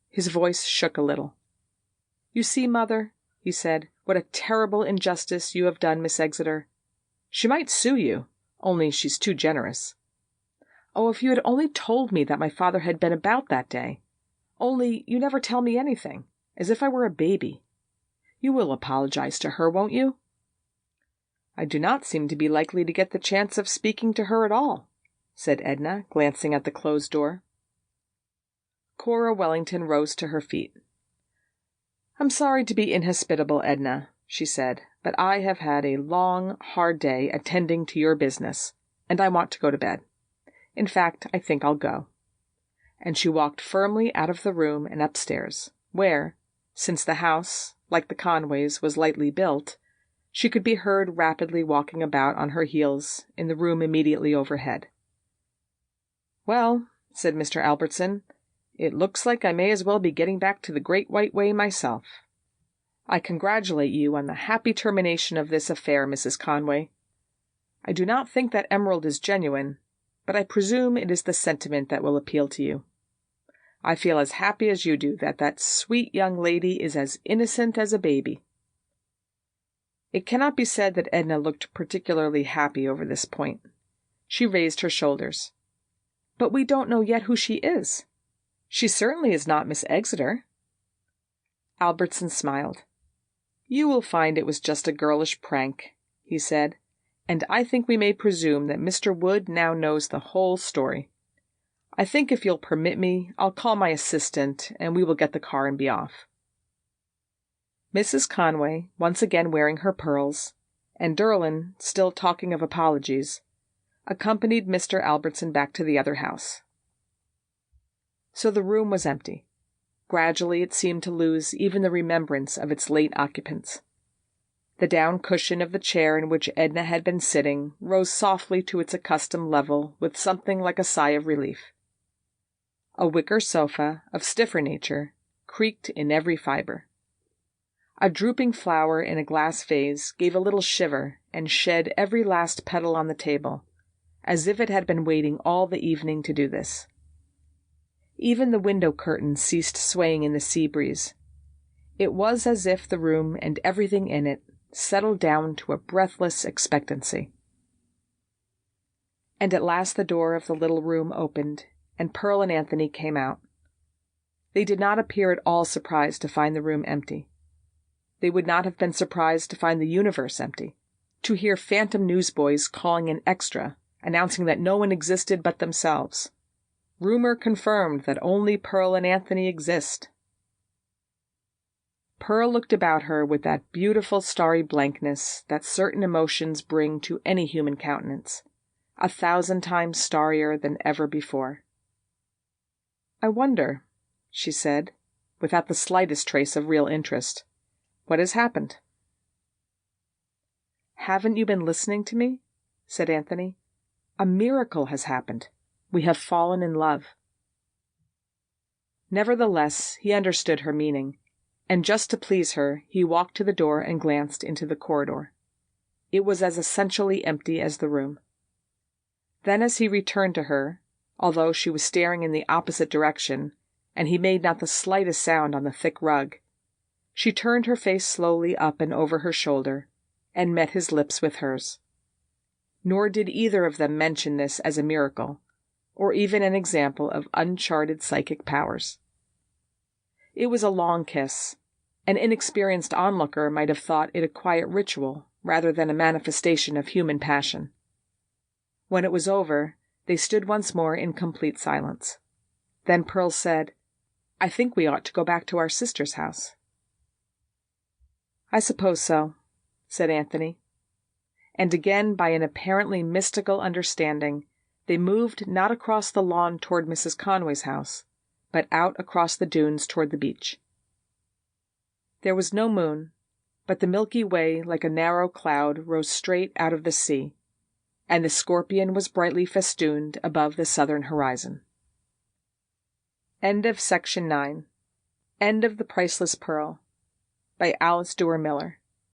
His voice shook a little. "You see, Mother," he said, "what a terrible injustice you have done Miss Exeter. She might sue you, only she's too generous. Oh, if you had only told me that my father had been about that day! Only you never tell me anything, as if I were a baby. You will apologize to her, won't you?" "I do not seem to be likely to get the chance of speaking to her at all," said Edna, glancing at the closed door. Cora Wellington rose to her feet. "I'm sorry to be inhospitable, Edna," she said, "but I have had a long, hard day attending to your business, and I want to go to bed. In fact, I think I'll go." And she walked firmly out of the room and upstairs, where, since the house, like the Conways, was lightly built, she could be heard rapidly walking about on her heels in the room immediately overhead. "Well," said Mr. Albertson, "it looks like I may as well be getting back to the Great White Way myself. I congratulate you on the happy termination of this affair, Mrs. Conway. I do not think that emerald is genuine, but I presume it is the sentiment that will appeal to you. I feel as happy as you do that that sweet young lady is as innocent as a baby." It cannot be said that Edna looked particularly happy over this point. She raised her shoulders. "But we don't know yet who she is. She certainly is not Miss Exeter." Albertson smiled. "You will find it was just a girlish prank," he said, "and I think we may presume that Mr. Wood now knows the whole story. I think if you'll permit me, I'll call my assistant, and we will get the car and be off." Mrs. Conway, once again wearing her pearls, and Derlin, still talking of apologies, accompanied Mr. Albertson back to the other house. So the room was empty. Gradually it seemed to lose even the remembrance of its late occupants. The down cushion of the chair in which Edna had been sitting rose softly to its accustomed level with something like a sigh of relief. A wicker sofa, of stiffer nature, creaked in every fibre. A drooping flower in a glass vase gave a little shiver and shed every last petal on the table, as if it had been waiting all the evening to do this. Even the window curtain ceased swaying in the sea breeze. It was as if the room and everything in it settled down to a breathless expectancy. And at last the door of the little room opened, and Pearl and Anthony came out. They did not appear at all surprised to find the room empty. They would not have been surprised to find the universe empty, to hear phantom newsboys calling an extra, announcing that no one existed but themselves. Rumor confirmed that only Pearl and Anthony exist. Pearl looked about her with that beautiful starry blankness that certain emotions bring to any human countenance, 1,000 times starrier than ever before. "I wonder," she said, without the slightest trace of real interest, "what has happened?" "Haven't you been listening to me?" said Anthony. "A miracle has happened. We have fallen in love." Nevertheless, he understood her meaning, and just to please her, he walked to the door and glanced into the corridor. It was as essentially empty as the room. Then as he returned to her, although she was staring in the opposite direction, and he made not the slightest sound on the thick rug, she turned her face slowly up and over her shoulder, and met his lips with hers. Nor did either of them mention this as a miracle, or even an example of uncharted psychic powers. It was a long kiss. An inexperienced onlooker might have thought it a quiet ritual rather than a manifestation of human passion. When it was over, they stood once more in complete silence. Then Pearl said, "I think we ought to go back to our sister's house." "I suppose so," said Anthony. And again, by an apparently mystical understanding, they moved not across the lawn toward Mrs. Conway's house, but out across the dunes toward the beach. There was no moon, but the Milky Way, like a narrow cloud, rose straight out of the sea, and the Scorpion was brightly festooned above the southern horizon. End of Section 9. End of The Priceless Pearl by Alice Duer Miller.